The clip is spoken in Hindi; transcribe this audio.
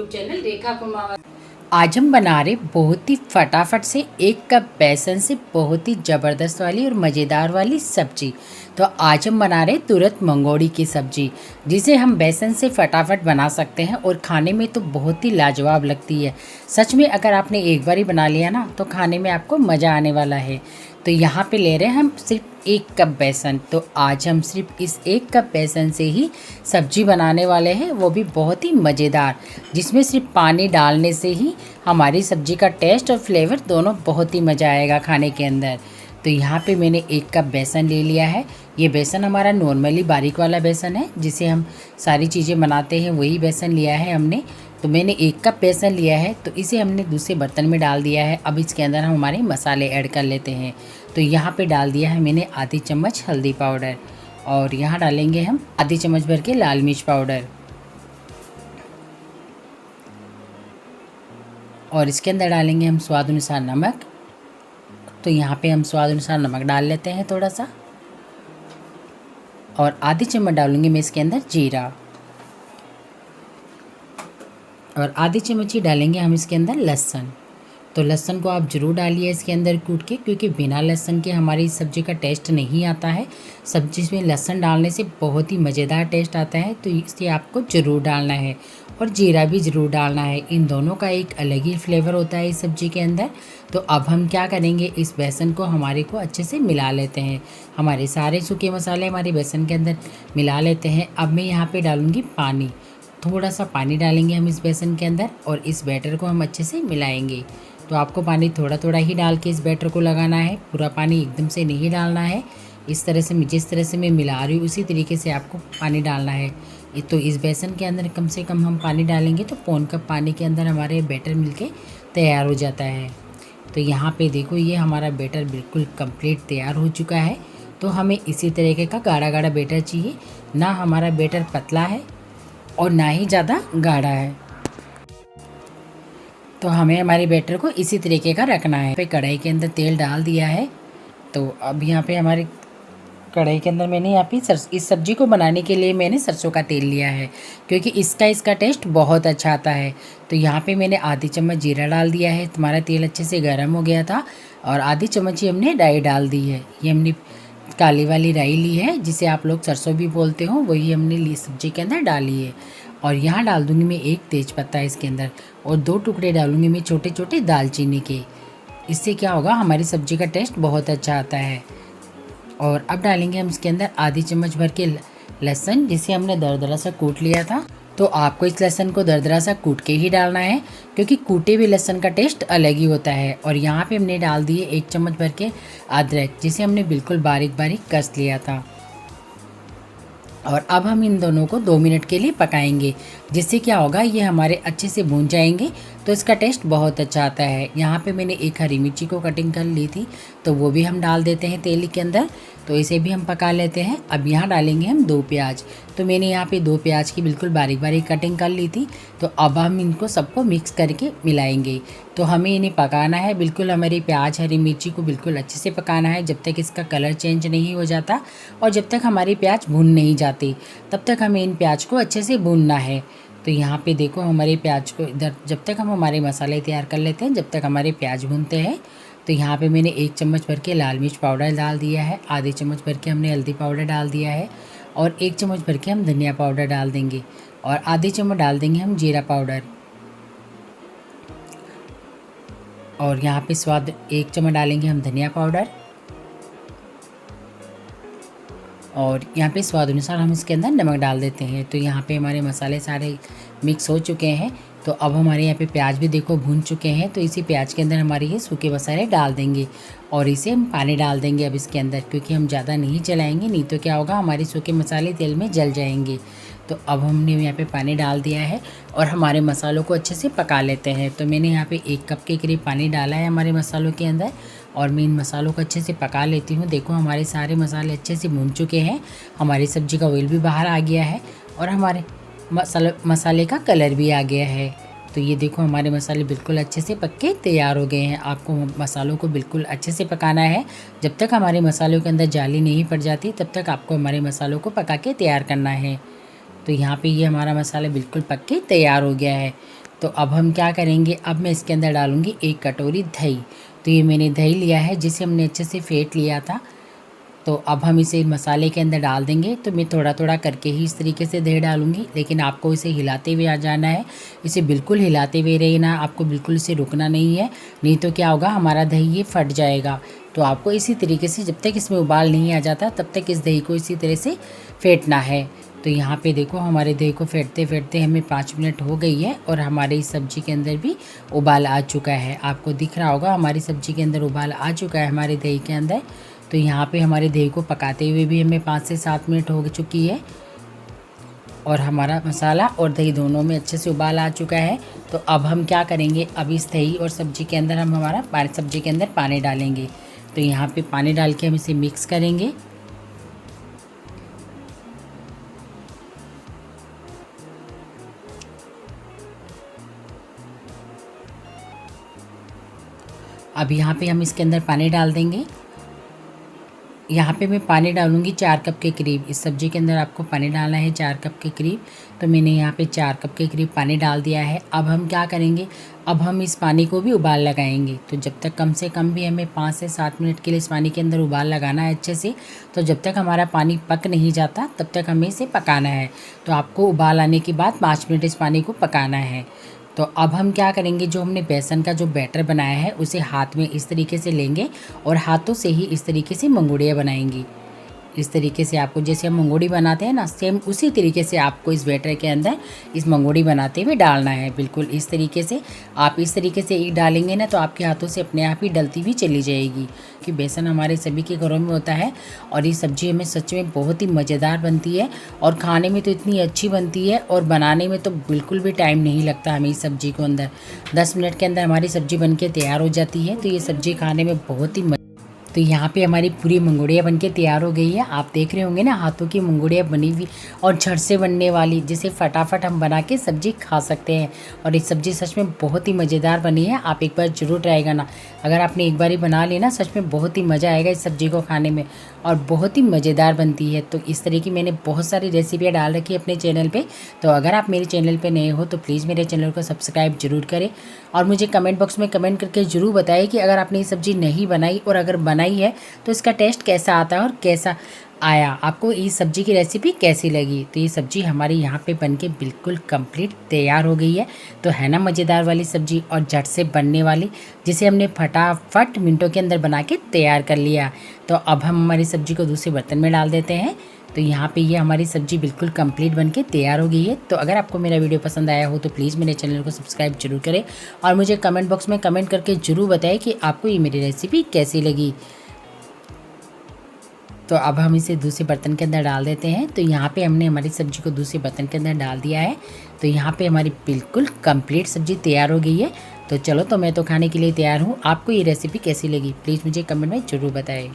यूट्यूब चैनल रेखा कुमार। आज हम बना रहे बहुत ही फटाफट से 1 कप बेसन से बहुत ही ज़बरदस्त वाली और मज़ेदार वाली सब्जी। तो आज हम बना रहे तुरंत मंगोड़ी की सब्जी, जिसे हम बेसन से फटाफट बना सकते हैं और खाने में तो बहुत ही लाजवाब लगती है। सच में अगर आपने एक बार ही बना लिया ना तो खाने में आपको मज़ा आने वाला है। तो यहाँ पे ले रहे हैं हम सिर्फ 1 कप बेसन। तो आज हम सिर्फ इस 1 कप बेसन से ही सब्जी बनाने वाले हैं, वो भी बहुत ही मज़ेदार, जिसमें सिर्फ पानी डालने से ही हमारी सब्जी का टेस्ट और फ्लेवर दोनों बहुत ही मज़ा आएगा खाने के अंदर। तो यहाँ पे मैंने 1 कप बेसन ले लिया है। ये बेसन हमारा नॉर्मली बारीक वाला बेसन है, जिसे हम सारी चीज़ें बनाते हैं, वही बेसन लिया है हमने। तो मैंने 1 कप बेसन लिया है, तो इसे हमने दूसरे बर्तन में डाल दिया है। अब इसके अंदर हम हमारे मसाले ऐड कर लेते हैं। तो यहाँ पे डाल दिया है मैंने आधी चम्मच हल्दी पाउडर, और यहाँ डालेंगे हम आधी चम्मच भर के लाल मिर्च पाउडर, और इसके अंदर डालेंगे हम स्वाद अनुसार नमक। तो यहाँ पे हम स्वाद अनुसार नमक डाल लेते हैं थोड़ा सा, और आधी चम्मच डालूंगी मैं इसके अंदर जीरा, और आधी चम्मच ही डालेंगे हम इसके अंदर लहसुन। तो लहसुन को आप ज़रूर डालिए इसके अंदर कूट के, क्योंकि बिना लहसुन के हमारी सब्ज़ी का टेस्ट नहीं आता है। सब्ज़ी में लहसुन डालने से बहुत ही मज़ेदार टेस्ट आता है, तो इसलिए आपको ज़रूर डालना है, और जीरा भी ज़रूर डालना है। इन दोनों का एक अलग ही फ्लेवर होता है इस सब्ज़ी के अंदर। तो अब हम क्या करेंगे, इस बेसन को हमारे को अच्छे से मिला लेते हैं। हमारे सारे सूखे मसाले हमारे बेसन के अंदर मिला लेते हैं। अब मैं यहाँ पर डालूँगी पानी, थोड़ा सा पानी डालेंगे हम इस बेसन के अंदर, और इस बैटर को हम अच्छे से मिलाएंगे। तो आपको पानी थोड़ा थोड़ा ही डाल के इस बैटर को लगाना है, पूरा पानी एकदम से नहीं डालना है। इस तरह से जिस तरह से मैं मिला रही हूँ उसी तरीके से आपको पानी डालना है। तो इस बेसन के अंदर कम से कम हम पानी डालेंगे तो पौन कप पानी के अंदर हमारे बैटर मिलके तैयार हो जाता है। तो यहाँ पे देखो, ये हमारा बैटर बिल्कुल कंप्लीट तैयार हो चुका है। तो हमें इसी तरीके का गाढ़ा गाढ़ा बैटर चाहिए, ना हमारा बैटर पतला है और ना ही ज़्यादा गाढ़ा है। तो हमें हमारे बैटर को इसी तरीके का रखना है। पे कढ़ाई के अंदर तेल डाल दिया है। तो अब यहाँ पे हमारे कढ़ाई के अंदर मैंने यहाँ पे इस सब्ज़ी को बनाने के लिए मैंने सरसों का तेल लिया है, क्योंकि इसका टेस्ट बहुत अच्छा आता है। तो यहाँ पे मैंने आधी चम्मच जीरा डाल दिया है। तुम्हारा तेल अच्छे से गर्म हो गया था, और आधी चम्मच ही हमने राई डाल दी है। ये हमने काली वाली राई ली है, जिसे आप लोग सरसों भी बोलते हो, वही हमने ली सब्जी के अंदर डाली है। और यहाँ डाल दूँगी मैं 1 तेज़पत्ता इसके अंदर, और 2 टुकड़े डालूँगी मैं छोटे छोटे दालचीनी के। इससे क्या होगा, हमारी सब्ज़ी का टेस्ट बहुत अच्छा आता है। और अब डालेंगे हम इसके अंदर आधी चम्मच भर के लहसुन, जिसे हमने दरदरा सा कूट लिया था। तो आपको इस लहसुन को दरदरा सा कूट के ही डालना है, क्योंकि कूटे हुए लहसुन का टेस्ट अलग ही होता है। और यहाँ पे हमने डाल दिए 1 चम्मच भर के अदरक, जिसे हमने बिल्कुल बारीक बारीक कस लिया था। और अब हम इन दोनों को 2 मिनट के लिए पकाएंगे, जिससे क्या होगा, ये हमारे अच्छे से भून जाएंगे, तो इसका टेस्ट बहुत अच्छा आता है। यहाँ पे मैंने 1 हरी मिर्ची को कटिंग कर ली थी, तो वो भी हम डाल देते हैं तेल के अंदर। तो इसे भी हम पका लेते हैं। अब यहाँ डालेंगे हम 2 प्याज। तो मैंने यहाँ पे 2 प्याज की बिल्कुल बारीक बारीक कटिंग कर ली थी। तो अब हम इनको सबको मिक्स करके मिलाएंगे। तो हमें इन्हें पकाना है, बिल्कुल हमारी प्याज हरी मिर्ची को बिल्कुल अच्छे से पकाना है, जब तक इसका कलर चेंज नहीं हो जाता, और जब तक हमारी प्याज भून नहीं जाती, तब तक हमें इन प्याज को अच्छे से भूनना है। तो यहाँ पे देखो, हमारे प्याज को इधर जब तक हम हमारे मसाले तैयार कर लेते हैं, जब तक हमारे प्याज भूनते हैं। तो यहाँ पे मैंने 1 चम्मच भर के लाल मिर्च पाउडर डाल दिया है, आधे चम्मच भर के हमने हल्दी पाउडर डाल दिया है, और 1 चम्मच भर के हम धनिया पाउडर डाल देंगे, और आधे चम्मच डाल देंगे हम जीरा पाउडर, और यहाँ पे 1 चम्मच डालेंगे हम धनिया पाउडर, और यहाँ पे स्वाद अनुसार हम इसके अंदर नमक डाल देते हैं। तो यहाँ पे हमारे मसाले सारे मिक्स हो चुके हैं। तो अब हमारे यहाँ पे प्याज भी देखो भून चुके हैं। तो इसी प्याज के अंदर हमारे ये सूखे मसाले डाल देंगे, और इसे हम पानी डाल देंगे अब इसके अंदर, क्योंकि हम ज़्यादा नहीं चलाएंगे, नहीं तो क्या होगा, हमारे सूखे मसाले तेल में जल जाएंगे। तो अब हमने यहाँ पे पानी डाल दिया है, और हमारे मसालों को अच्छे से पका लेते हैं। तो मैंने यहाँ पे 1 कप के करीब पानी डाला है हमारे मसालों के अंदर, और मैं इन मसालों को अच्छे से पका लेती हूँ। देखो, हमारे सारे मसाले अच्छे से भून चुके हैं, हमारी सब्ज़ी का ऑयल भी बाहर आ गया है, और हमारे मसाले का कलर भी आ गया है। तो ये देखो, हमारे मसाले बिल्कुल अच्छे से पक के तैयार हो गए हैं। आपको मसालों को बिल्कुल अच्छे से पकाना है, जब तक हमारे मसालों के अंदर जाली नहीं पड़ जाती, तब तक आपको हमारे मसालों को पका के तैयार करना है। तो यहाँ पे ये हमारा मसाला बिल्कुल पक के तैयार हो गया है। तो अब हम क्या करेंगे, अब मैं इसके अंदर डालूँगी 1 कटोरी दही। तो ये मैंने दही लिया है जिसे हमने अच्छे से फेंट लिया था। तो अब हम इसे मसाले के अंदर डाल देंगे। तो मैं थोड़ा थोड़ा करके ही इस तरीके से दही डालूँगी, लेकिन आपको इसे हिलाते हुए आ जाना है। इसे बिल्कुल हिलाते हुए रहना, आपको बिल्कुल इसे रुकना नहीं है, नहीं तो क्या होगा, हमारा दही ये फट जाएगा। तो आपको इसी तरीके से जब तक इसमें उबाल नहीं आ जाता तब तक इस दही को इसी तरह से फेंटना है। तो यहाँ पे देखो हमारे दही को फेंटते फेंटते हमें 5 मिनट हो गई है और हमारी इस सब्ज़ी के अंदर भी उबाल आ चुका है। आपको दिख रहा होगा हमारी सब्ज़ी के अंदर उबाल आ चुका है हमारे दही के अंदर। तो यहाँ पे हमारे दही को पकाते हुए भी हमें 5 से 7 मिनट हो चुकी है और हमारा मसाला और दही दोनों में अच्छे से उबाल आ चुका है। तो अब हम क्या करेंगे, अब इस दही और सब्ज़ी के अंदर हम हमारा सब्ज़ी के अंदर पानी डालेंगे। तो यहाँ पे पानी डाल के हम इसे मिक्स करेंगे। अब यहाँ पे हम इसके अंदर पानी डाल देंगे। यहाँ पे मैं पानी डालूँगी 4 कप के करीब। इस सब्ज़ी के अंदर आपको पानी डालना है 4 कप के करीब। तो मैंने यहाँ पे 4 कप के करीब पानी डाल दिया है। अब हम क्या करेंगे, अब हम इस पानी को भी उबाल लगाएंगे। तो जब तक कम से कम भी हमें 5 से 7 मिनट के लिए इस पानी के अंदर उबाल लगाना है अच्छे से। तो जब तक हमारा पानी पक नहीं जाता तब तक हमें इसे पकाना है। तो आपको उबाल आने के बाद 5 मिनट इस पानी को पकाना है। तो अब हम क्या करेंगे, जो हमने बेसन का जो बैटर बनाया है उसे हाथ में इस तरीके से लेंगे और हाथों से ही इस तरीके से मंगूड़ियाँ बनाएंगी। इस तरीके से आपको जैसे हम मंगोड़ी बनाते हैं ना, सेम उसी तरीके से आपको इस बैटर के अंदर इस मंगोड़ी बनाते हुए डालना है। बिल्कुल इस तरीके से आप इस तरीके से एक डालेंगे ना तो आपके हाथों से अपने आप ही डलती भी चली जाएगी, कि बेसन हमारे सभी के घरों में होता है। और ये सब्ज़ी हमें सच में बहुत ही मज़ेदार बनती है और खाने में तो इतनी अच्छी बनती है और बनाने में तो बिल्कुल भी टाइम नहीं लगता हमें। इस सब्ज़ी को अंदर 10 मिनट के अंदर हमारी सब्ज़ी बन के तैयार हो जाती है। तो ये सब्ज़ी खाने में बहुत ही तो यहाँ पे हमारी पूरी मंगोड़ियाँ बनके तैयार हो गई है। आप देख रहे होंगे ना, हाथों की मंगोड़ियाँ बनी हुई और झट से बनने वाली, जिसे फटाफट हम बना के सब्ज़ी खा सकते हैं। और ये सब्ज़ी सच में बहुत ही मज़ेदार बनी है। आप एक बार ज़रूर ट्राई करना। अगर आपने एक बार ही बना ली ना, सच में बहुत ही मज़ा आएगा इस सब्ज़ी को खाने में और बहुत ही मज़ेदार बनती है। तो इस तरह की मैंने बहुत सारी रेसिपियाँ डाल रखी है अपने चैनल पर। तो अगर आप मेरे चैनल पर नए हो तो प्लीज़ मेरे चैनल को सब्सक्राइब जरूर करें और मुझे कमेंट बॉक्स में कमेंट करके ज़रूर बताएं कि अगर आपने ये सब्ज़ी नहीं बनाई और अगर बनाई है तो इसका टेस्ट कैसा आता है और कैसा आया, आपको इस सब्ज़ी की रेसिपी कैसी लगी। तो ये सब्ज़ी हमारी यहाँ पे बनके बिल्कुल कंप्लीट तैयार हो गई है। तो है ना मज़ेदार वाली सब्ज़ी और झट से बनने वाली, जिसे हमने फटाफट मिनटों के अंदर बना के तैयार कर लिया। तो अब हम हमारी सब्ज़ी को दूसरे बर्तन में डाल देते हैं। तो यहाँ पे ये हमारी सब्ज़ी बिल्कुल कंप्लीट बनके तैयार हो गई है। तो अगर आपको मेरा वीडियो पसंद आया हो तो प्लीज़ मेरे चैनल को सब्सक्राइब जरूर करें और मुझे कमेंट बॉक्स में कमेंट करके ज़रूर बताएं कि आपको ये मेरी रेसिपी कैसी लगी। तो अब हम इसे दूसरे बर्तन के अंदर डाल देते हैं। तो यहाँ पे हमने हमारी सब्ज़ी को दूसरे बर्तन के अंदर डाल दिया है। तो यहाँ पे हमारी बिल्कुल कंप्लीट सब्ज़ी तैयार हो गई है। तो चलो, तो मैं तो खाने के लिए तैयार हूँ। आपको ये रेसिपी कैसी लगी प्लीज़ मुझे कमेंट में ज़रूर बताएं।